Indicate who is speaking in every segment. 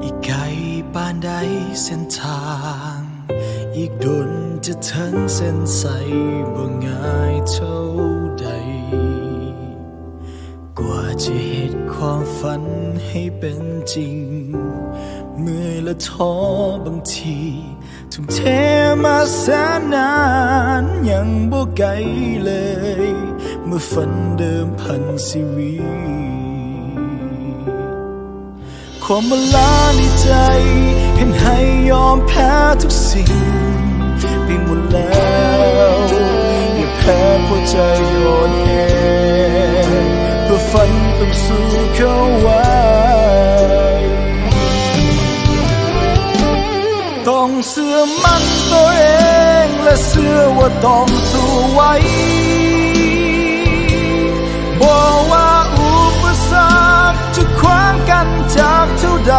Speaker 1: อีกไกลปานใดเส้นทางอีกดนจะถึงเส้นใสบ่ง่ายเท่าใดกว่าจะเห็นความฝันให้เป็นจริงเมื่อยและท้อบางทีทุ่มเทมาแสนนานยังบ่ไกลเลยเมื่อฝันเดิมพันชีวิตความเวลาในใจเห็นให้ยอมแพ้ทุกสิ่งไปหมดแล้วอย่าแพ้เพราะใจอ่อนแอเพื่อฝันต้องสู้เข้าไว้ต้องเชื่อมั่นตัวเองและเชื่อว่าต้องสู้ไว้บอกว่าอุปสรรคจะขวางกันจากเท่าใด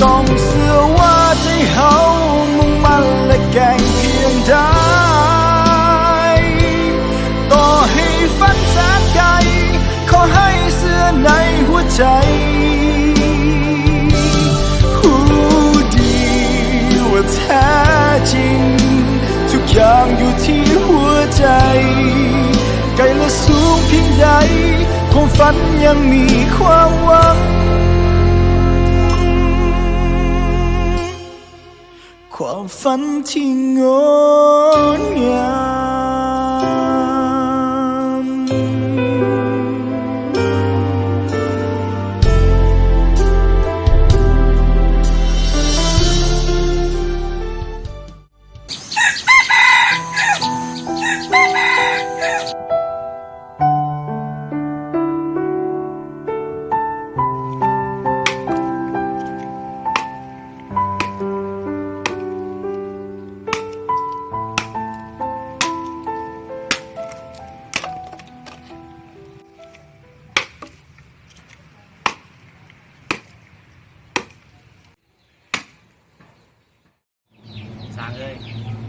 Speaker 1: ต้องเชื่อว่าใจเฮามุ่งมั่นและแกร่งเพียงใดต่อให้ฝันแสนไกลขอให้เชื่อในหัวใจแท้จริงทุกอย่างอยู่ที่หัวใจไกลและสูงเพียงใดความฝันยังมีความหวังความฝันที่งดงาม
Speaker 2: สร้างเลย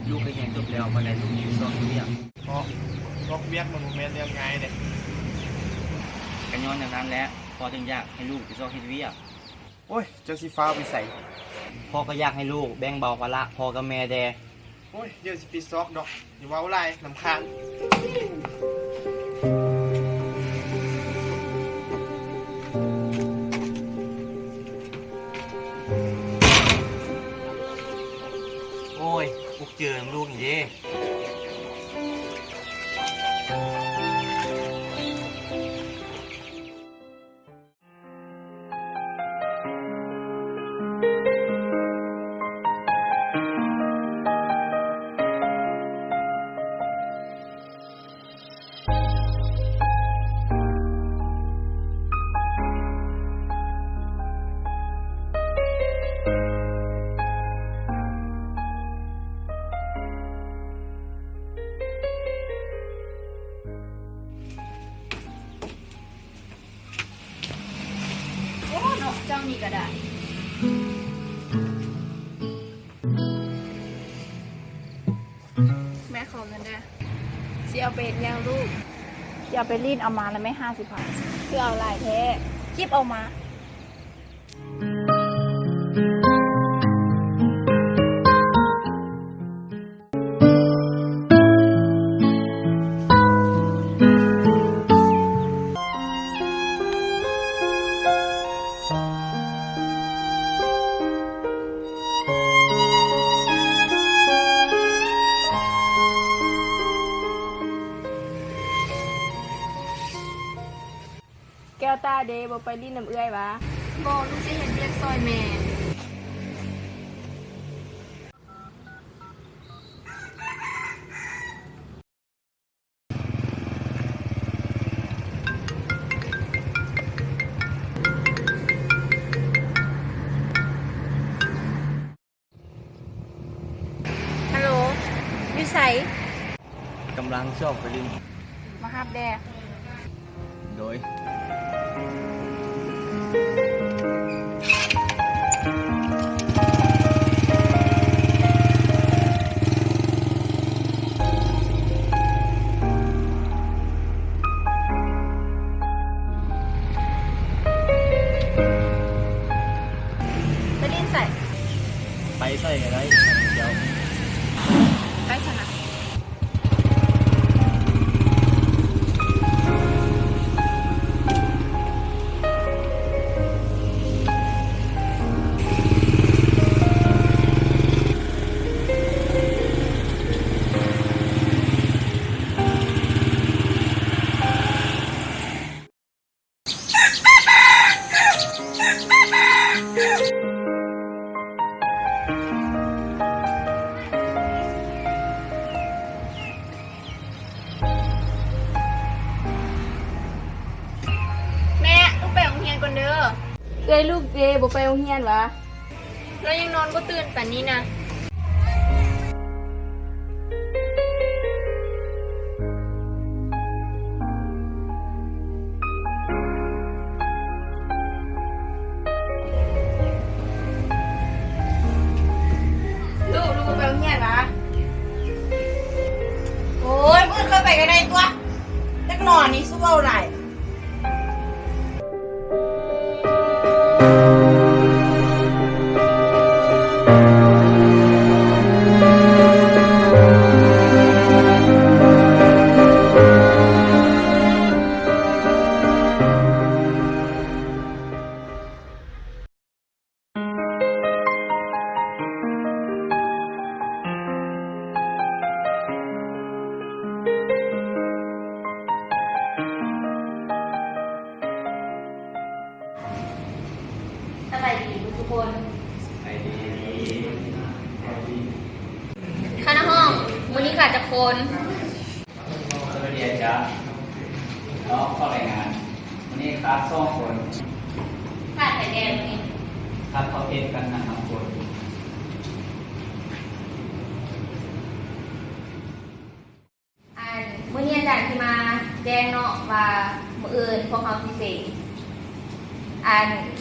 Speaker 2: ลูกก็ยังจบแล้วมาได้ลูกอยู่ซ้อมเรียก
Speaker 3: เพราะลอกเวียกมันโมเมนต์ยังไงเด็ก
Speaker 2: กันย้อนอย่างนั้นแหละพอจึงอยากให้ลูกไปซ้อมเฮ็ดเวียก
Speaker 3: โอ้ยเจ้าสีฟ้าไปใส่
Speaker 2: พ่อก็อยากให้ลูกแบ่งเบาภาระพ่อกับแม่แด
Speaker 3: โอ้ยเดี๋ยวสิปีซอกดอกอย่าว้าวไรลำคาญ
Speaker 2: โอ้ยอุกเจิงลูกนี่เด้
Speaker 4: เจ้านี่ก็ได้แม่ขอเงินได้สิเอาไปย่างลูกสิเอาไปรีดเอามาแล้วไม่50 บาทคือเอาลายแท้คิบเอามาแก้วตาเดบ่ไปลิ้นน้ำเอื้อยวะบ่ลูกสิเห็นเรียกซอยแม่ฮัลโหลวิสัย
Speaker 2: กำลังชอบไปลิน
Speaker 4: มาฮับแด
Speaker 2: โดย
Speaker 4: เ
Speaker 2: ใส่อะไรเดี๋ยว
Speaker 4: ไปชนะแม่ลูกไปโรงเรียนก่อนเด้อเอ้ยลูกเดบ่ไปโรงเรียนวะแล้วยังนอนก็ตื่นป่านนี้นะลูกบ่ไปโรงเรียนวะโอ้ยมึงเคยไปกันได้ตัวจักหนอนนี่สู้เอาไหนสบายดีทุกคนคณะห้องวันนี้ขาดจะคน
Speaker 2: สวัสดีอาจารย์น้องเข้ารายงานวันนี้คลาส2 คน
Speaker 4: ขาดไข่แดงวันนี้
Speaker 2: คลาสเขาเองกันนะครับคน
Speaker 4: มื้อนี้อาจารย์ที่มาแจ้งเนาะว่ามื้ออื่นพวกเขาสิเสก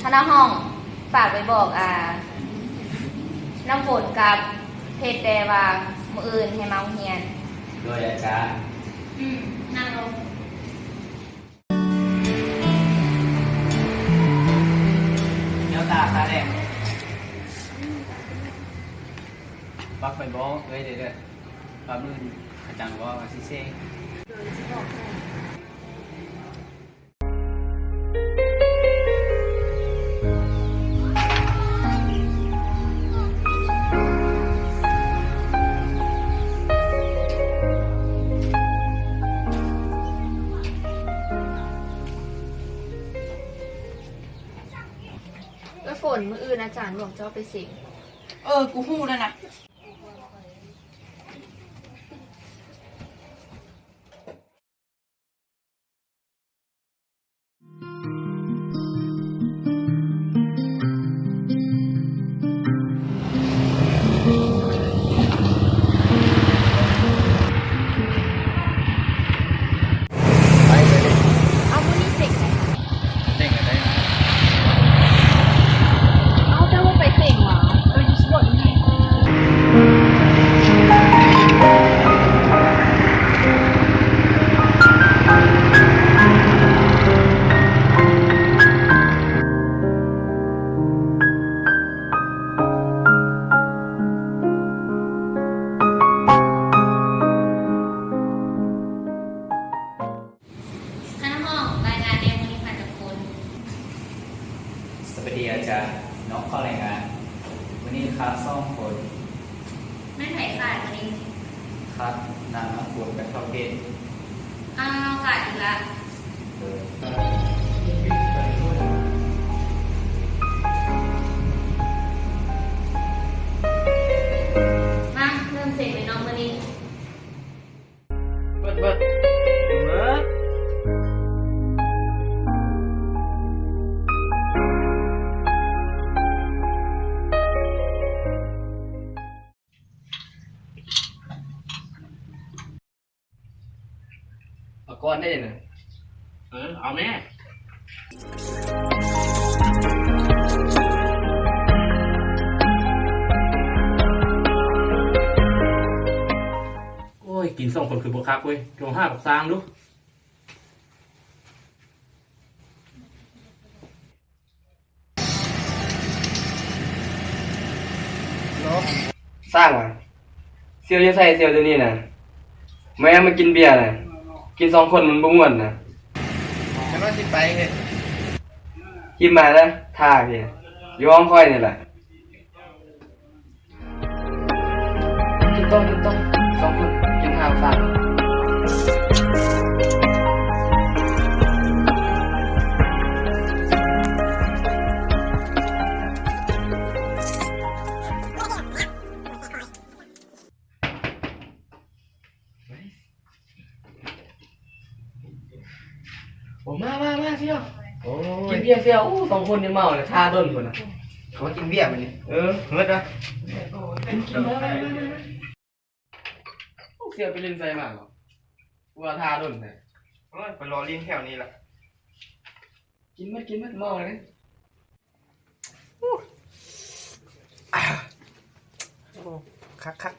Speaker 4: คณะห้องฝากไปบอกน้ำฝนกับเพชรแต่ว่ามื้ออื่นให้มาโรงเรียน
Speaker 2: โดยอาจารย์
Speaker 4: นั่งลง
Speaker 2: เดี๋ยวตาแดงปักไปบอกเอ้ยเดี๋ยวปลามืออาจารย์บอกว่าซิเซ่
Speaker 4: ฝนมื้ออื่นอาจารย์บอกจะเอาไปสิง
Speaker 5: กูฮู้แล้วนะ
Speaker 4: เอามื้อนี้เสกไหน
Speaker 2: เซ่กันได้
Speaker 4: เอาแต่ว่าไปเสกหรออยู่สวนนี่คณะห้องรายงานเรียนมื้อนี้ผ่านจากคน
Speaker 2: สวัสดีอาจารย์น้องเข้ารายงานวันนี้คลาส2 คน
Speaker 4: แม่นไผ่ขาดวันนี้
Speaker 2: คลาสนางน้ำฝนกับเข้าเพศ
Speaker 4: อ้าวขาดอีกละ
Speaker 2: เลย
Speaker 4: มาเริ่มเสกเลยน้องมื้อนี้
Speaker 3: เบิดเบิด
Speaker 2: เอาก้อนได้เลย
Speaker 3: เอาแม่
Speaker 6: โอ้ย กิน2 คนคือบุคักเว้ยโรงห้ากับซางดู
Speaker 3: เนาะ
Speaker 7: สร้างว่ะเซียวจะใส่เซียวตัวนี้นะแม่มากินเบียร์นะกิน2 คนมันบ่ม่วนนะ
Speaker 3: ฉันว่าสิไปเฮ็ด
Speaker 7: กินมาแล้วท่าพี่อยู่ห้องค่อยนี่แหละกินต้อง2 คนกินข้าวสร้างโอ้มาเซียว
Speaker 3: โอ้
Speaker 7: กิ
Speaker 3: ย
Speaker 7: นเบียร์เซียว2 คนนี่เมาเลยท่าด้นคนน่ะ
Speaker 3: เขากินเบียร์มันนี่
Speaker 7: เออ
Speaker 3: เฮ็ดวะ
Speaker 7: เสียไปเล่นไซมากหรอว่าท่าด้นไง
Speaker 3: โอ้ยไปรอเลี้ยงแถวนี้ล่ะ
Speaker 7: กินมัดเมาเลย
Speaker 3: โอ้คัก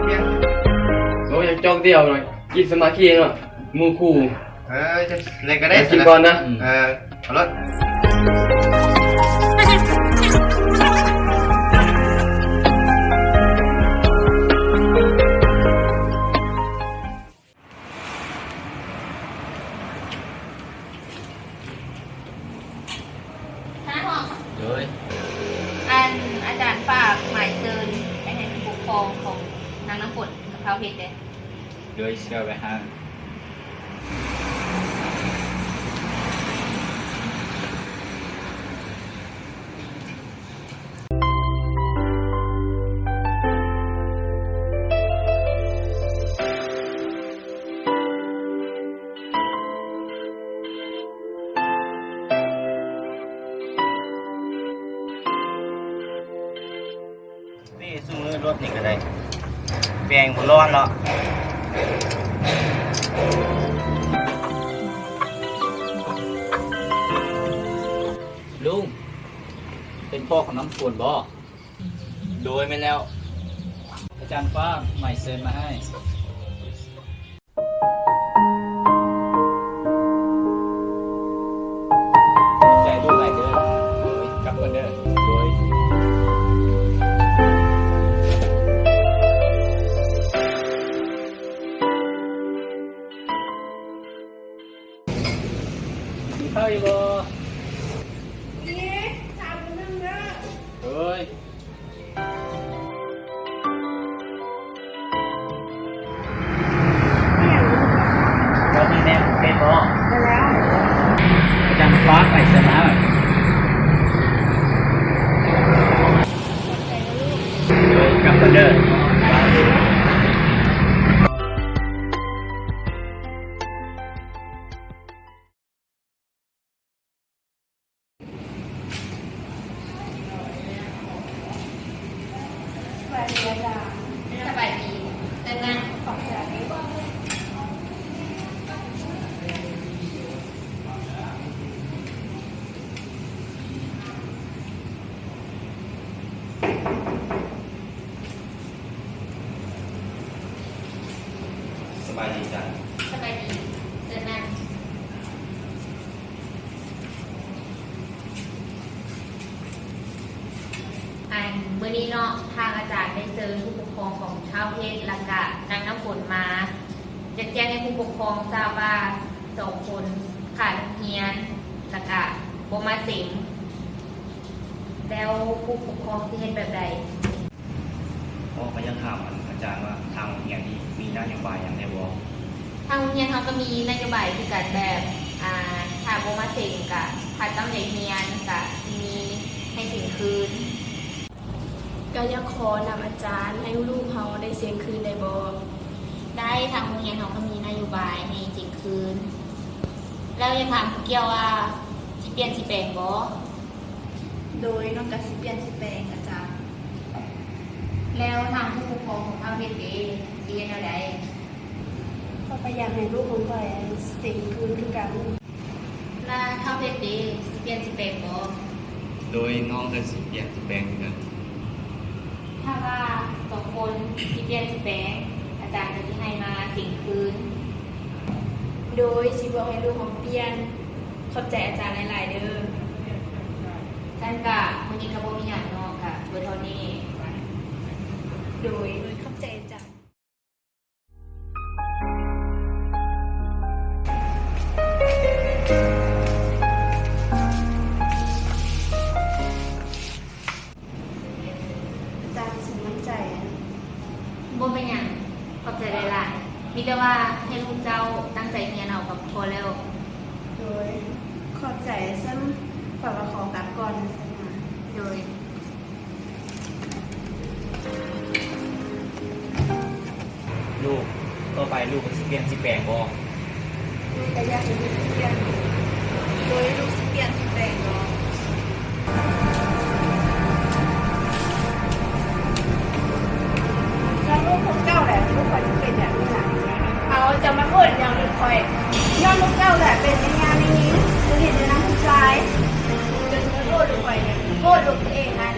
Speaker 3: เบียร์
Speaker 7: โอ้ยจอกเดียวหน่อยกินสมาธิเนาะมูคู
Speaker 3: จะเล่นก็ได้
Speaker 7: กินก่อนนะ
Speaker 3: เอารถ
Speaker 2: โดย
Speaker 4: อาจารย์ฝากหมายเชิญไปให้ผู้ปกครองของนางน้ำฝนกับเขาเพชรเลย
Speaker 2: โดยเชื่อไปห้าง
Speaker 3: นี่สู้มือรถนี่ก็ได้แปลงบ่ร้อนเนาะ
Speaker 2: ลุงเป็นพ่อของน้ำฝนบ่โดยไม่แล้ว อาจารย์ฟ้าใหม่เซ็นมาให้ใจลูกหลายเด้อโดยกลับกันเด้อโดยกินข้าวอยู่บ่เฮ้ยเรามีแม่เป็นบ่อาจารย์ฟ้าไปเสร็จแล้วเดี๋ยวกลับกันเด้อ
Speaker 4: สบายดีแต่งานของอาจารย์
Speaker 7: สบายดีจ้ะ
Speaker 4: สบายดีแต่งานมื้อนี้เนาะทางอาจารย์ได้เชิญผู้ปกครองของชาวเพชรและกะนางน้ำฝนมาจะแจ้งให้ผู้ปกครองทราบว่า2 คนขาดเรียนและกะบ่มาเสมแล้วผู้ปกครองที่เฮ็ดแบบใด
Speaker 8: เพราะเขายังถามอาจารย์ว่าทางโรงเรียนนี้มีนโยบายอย่างไรบ่
Speaker 4: ทางโรงเรียนเขาก็มีนโยบายคือการแบบถ้าบ่มาเสมกะถ้าตั้งใจเรียนกะมีให้สินคืน
Speaker 9: ก็อยากขอนำอาจารย์ให้ลูกเขาได้เสียงคืนได้บ่
Speaker 4: ได้ทางโรงเรียนเขาก็มีนโยบายให้สินคืน แล้วยังถามเกี่ยวว่าสิเปลี่ยนสิแปลงบ่
Speaker 9: โดยนอกจากสิเปลี่ยนสิแปลงอาจารย์
Speaker 4: แล้วทางผู้ปกครองของทางเพชรเองเรียนอะไร
Speaker 9: ก็พยายามให้ลูกของข่อยเสียงคืนคือกัน
Speaker 4: แล้วทางเพชรเองสิเปลี่ยนสิแปลงบ่
Speaker 8: โดยน้องก็สิเปลี่ยนสิแปลงเหมือนกัน
Speaker 4: ถ้าว่า2 คนสิเปลี่ยนสิแปลงอาจารย์ก็สิให้มาสินคืน
Speaker 9: โ โดยสิบอกให้ลูกของเปลี่ยนขอบใจอาจารย์หลายๆเด้อ
Speaker 4: ท่านกะมื้อนี้ก็บ่มีหยังเนาะกะเบิดเท่านี้
Speaker 9: โดยขอบใจอาจารย์ อาจารย์สมน้ำใจ
Speaker 4: บ่เป็นหยังขอบใจหลายๆมีแต่ว่าให้ลูกเจ้าตั้งใจเรียนเอากับพอแล้ว
Speaker 9: โดยขอบใจซึ่งฝากมาขอกลับก่อนนะสักหน่อย
Speaker 4: โดย
Speaker 3: ลูกต่อไปลูกก็สิเปลี่ยนสิแปลงบ่
Speaker 9: ลูกก็อยากให้ลูกเปลี่ยนโดยลูกสิเปลี่ยนสิแปลงเนาะแล้วลูกของเจ้าแหละลูกคอยจะเป็นแบบนี้นะเอาจะมาพูดอย่างนี้คอยย้อนลูกเจ้าแหละเป็นในงานนี้จะเห็นในน้ำผู้ชายจะมาโทษลูกคอยเนี่ยโทษลูกตัวเองนะ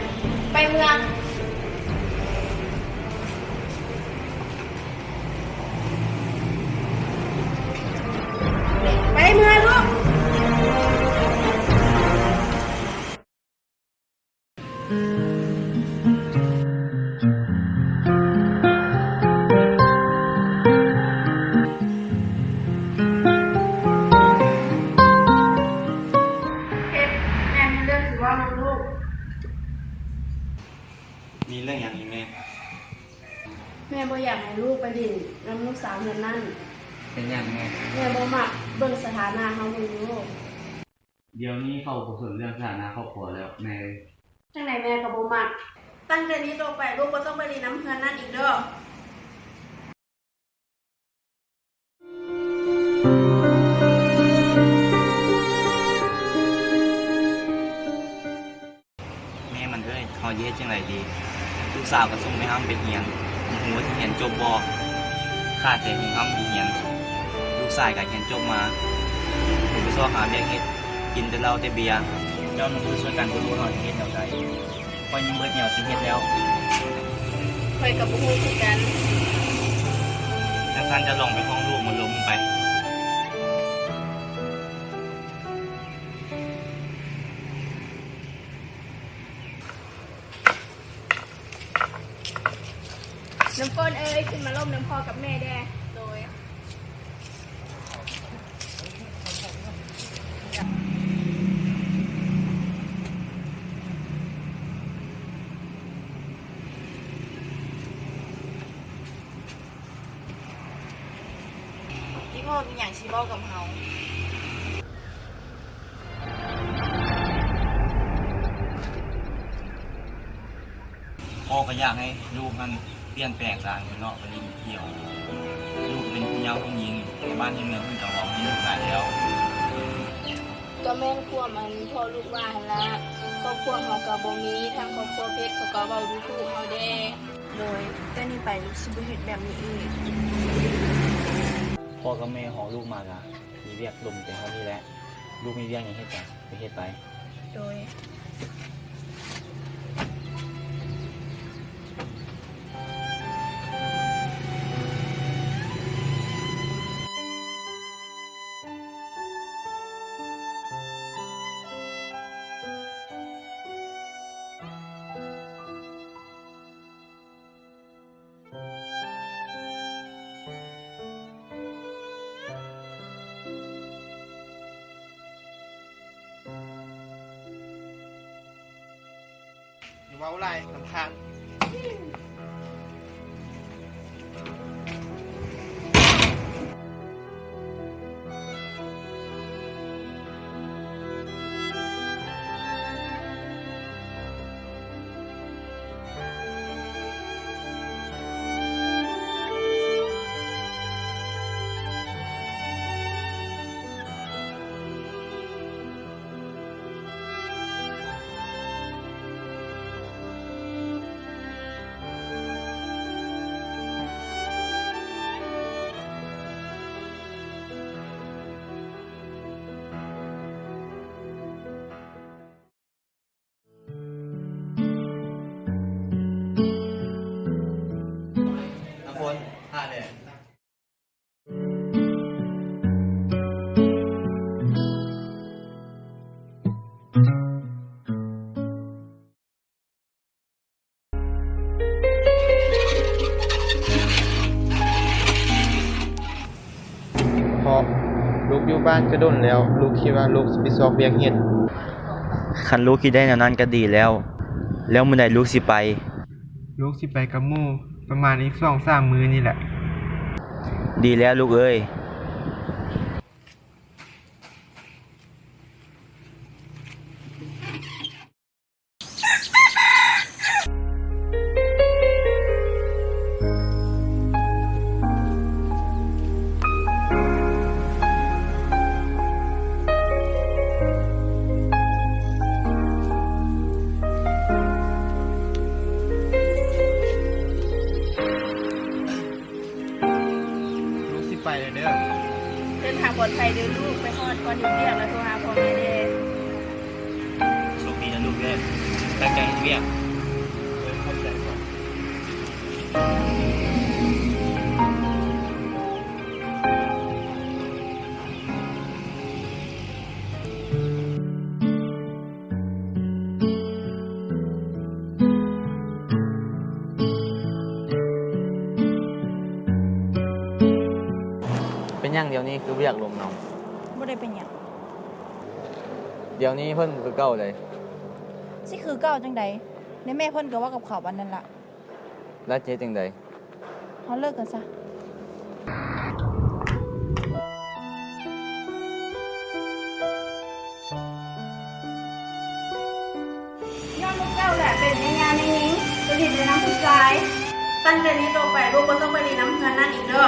Speaker 9: ไปเมืองไปเมืองลูก เพชรแม่มีเรื่องสิว่าลูก
Speaker 3: มีเรื่องอย่างนี้แม่
Speaker 9: แม่บ่อยากให้ลูกไปดินน้ำลูกสาวเงินนั่น
Speaker 7: เป็นอย่างแม่
Speaker 9: แม่บ่มักเบิ่งสถานะเฮาอยู่ลูก
Speaker 7: เดี๋ยวนี้เขาบ่สนเรื่องสถานะครอบครัวแล้วแม่
Speaker 9: จังไหนแม่ก็บ่มักตั้งแต่นี้ต่อไปลูกบ่ต้องไปดินน้ำเงินนั่นอีกเด้อ
Speaker 3: แม่มันเอ้ยเฮาสิเฮ็ดจังไดดีลูกสาวก็ส่งไปห้ามไปเรียนบ่ฮู้ว่าสิเรียนจบบ่ค่าแต่ให้ห้ามเรียนลูกชายก็เรียนจบมาผมไปสอบหาเวียกเฮ็ดกินแต่เหล้าแต่เบียร์เจ้าน้องคือช่วยกันบ่รู้เฮาสิเฮ็ดแนวใดข้อยยังเบิดแนวสิเฮ็ดแล้ว
Speaker 9: ข่อยก็บ่ฮู้คือกัน
Speaker 3: จังซั่นจะลองไปห้องลูกมันลงไป
Speaker 9: น้ำฝนเอ้ยขึ้นมาล่มน้ำพ่อกับแม่แด้โดยที่พ่อมีอย่างชีบอกกับเฮา
Speaker 3: พ่อก็อยากให้ลูกมันเปลี่ยนแปลงสารเนาะไปลินเที่ยว ลูกเป็นผู้เยาว์ผู้หญิงในบ้านที่เมืองเพิ่นก็เว้ามีลูกหลายแล้ว
Speaker 9: ก็แม่นควมันพ่อลูกว่าหั่นละครอบครัวเฮาก็บ่มีทางครอบครัวเพชรเขาก็เว้าดูถูกเฮาแด้โดยแต่นี่ไปลูกสิบ่เฮ็ดแบบนี้อีก
Speaker 3: พ่อกับแม่ของลูกมากะมีเวียกลมแต่เท่านี้แหละลูกมีเวียกอย่างเฮ็ดจ้ะไปเฮ็ดไป
Speaker 9: โดย
Speaker 3: เว้าไรสำคัญ น้ำฝนท่าเลย
Speaker 10: บ้านก็ดนแล้ว ลูกคิดว่าลูกสิไปสอบเวียกเฮ็ด
Speaker 3: คันลูกคิดได้แนวนั้นก็ดีแล้ว แล้วมื้อใดลูกสิไป
Speaker 10: ลูกสิไปกับหมู่ประมาณอีก 2-3 มื้อนี่แหละ
Speaker 3: ดีแล้วลูกเอ้ย
Speaker 10: ลูกสิไปเลยเด้อ
Speaker 9: เดินทางปลอดภัยเด้อลูกไปฮอดก่อนอยู่เรียกแล้วโทรหาพ่อแม่เด้อ
Speaker 8: โชคดีนะลูกเด้อตั้งใจเฮ็ดเวียก
Speaker 2: เป็นอย่างเดียวนี้คือเวียกลมเนาะ
Speaker 5: บ่ได้เป็นหยัง
Speaker 2: เดี๋ยวนี้เพิ่นคือเก่าเลย
Speaker 5: สิคือเก่าจังใดในแม่เพิ่นก็ว่ากับเขาวบันนั้นล่ะ
Speaker 2: แล้วเจ๊จังใด
Speaker 5: เฮาเลิกกันซะ
Speaker 9: ย้อนลูกเจ้าแหละเป็นในงานในนี้จะเห็นในน้ำผู้ชายตั้งแต่นี้ต่อไปลูกก็ต้องไปในน้ำเงินนั่นอีกเด้อ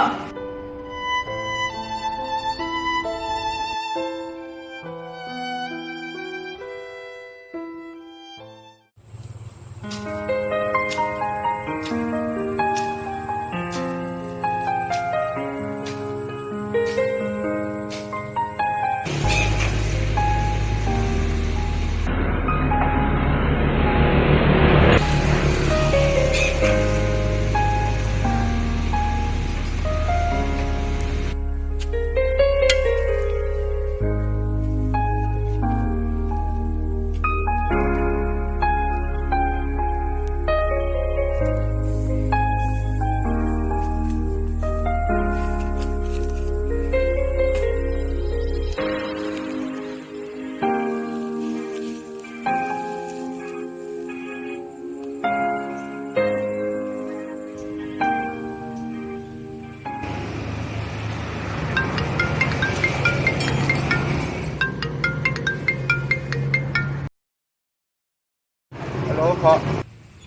Speaker 10: ฮัลโหลขอ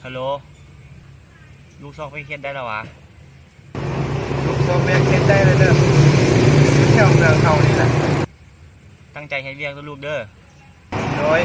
Speaker 3: ฮัลโหล ลูกสอบไปเฮ็ดได้แล้ววะ
Speaker 10: ลูกสอบเวียกเฮ็ดได้เลยเด้อแถวเมืองเฮานี่แหละ
Speaker 3: ตั้งใจเฮ็ดเวียกเด้อลูกเด้อ
Speaker 10: โดย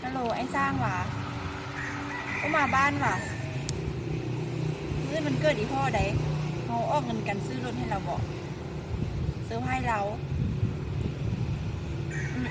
Speaker 5: ฮัลโหลไอ้สร้างหว่ะก็มาบ้านว่ะมื้อมันเกิดอีพ่อใดเฮาออกเงินกันซื้อรถให้เราบ่เซอร์ไพรส์เราอืม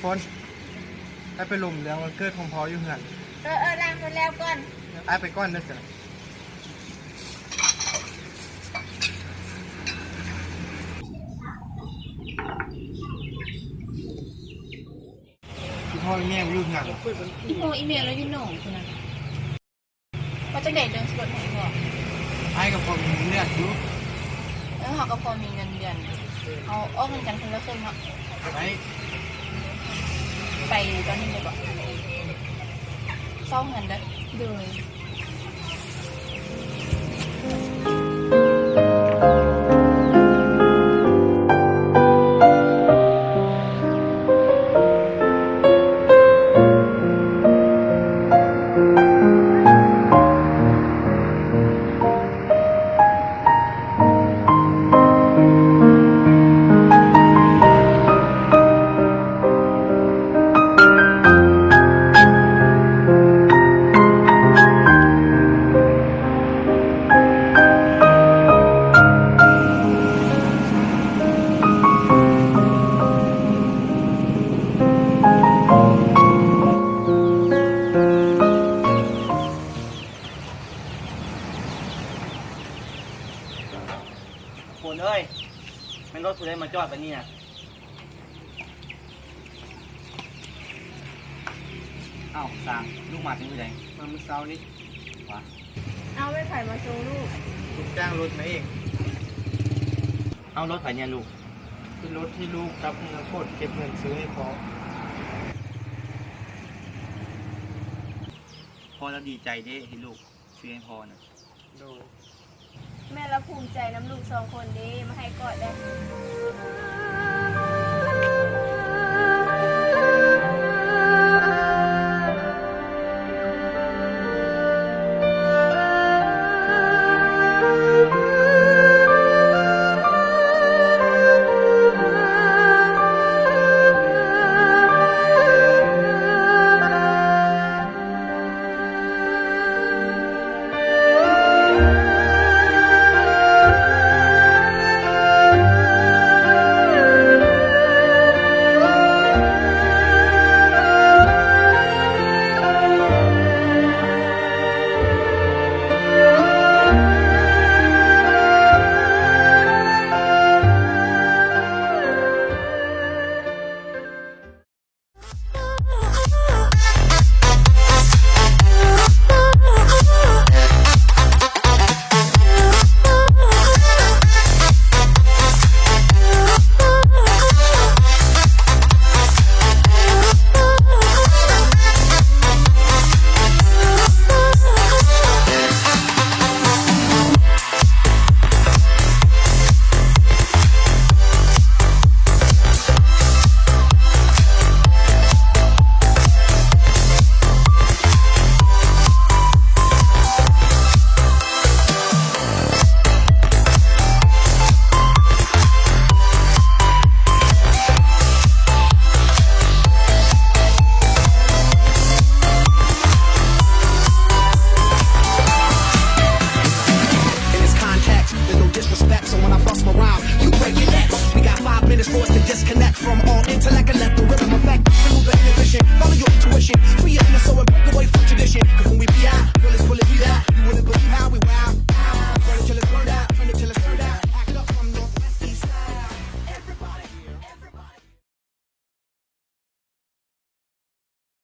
Speaker 10: ฝนไอ้ไปลมเรื่องวันเกิดของพออยู่เหือน
Speaker 5: ล้างหมดแล้วก่อน
Speaker 10: ไอ้ไปก้อนเด้อจ้ะพี่พ่อแม่อยู่เหือน
Speaker 5: อีโมอีเมลแล้วอยู่หนองคุณนะว่าจะได้เรื่องสลดให้พ่อ
Speaker 10: ไอ้กับพ่อมีเลือดอยู่
Speaker 5: เขาก็พอมีเงินเดือนเอาออกเงินกันคนละครึ่งเนาะ
Speaker 10: ไป
Speaker 5: ไปตอนนี้เลยบอกเศร้าเงินเด้อโดย
Speaker 3: คนเอ้ยแม่นรถผู้ใดมาจอดไปนี่น่ะเอ้าสร้างลูกมาถึงผู้ใด
Speaker 10: มาเมื่อเช้านี้
Speaker 3: วะ
Speaker 9: เอาไปไผ่มาส่งลูก
Speaker 10: ลูกจ้างรถมาเอง
Speaker 3: เอารถไผเนี่ยลูก
Speaker 10: คือรถที่ลูกรับเงินโคตรเก็บเงินซื้อให้พอ
Speaker 3: พอแล้วดีใจเด้ที่ลูกซื้อให้พอน่ะ
Speaker 10: โดย
Speaker 9: แม่ละภูมิใจน้ำลูก2 คนเด้มาให้กอดได้
Speaker 10: โ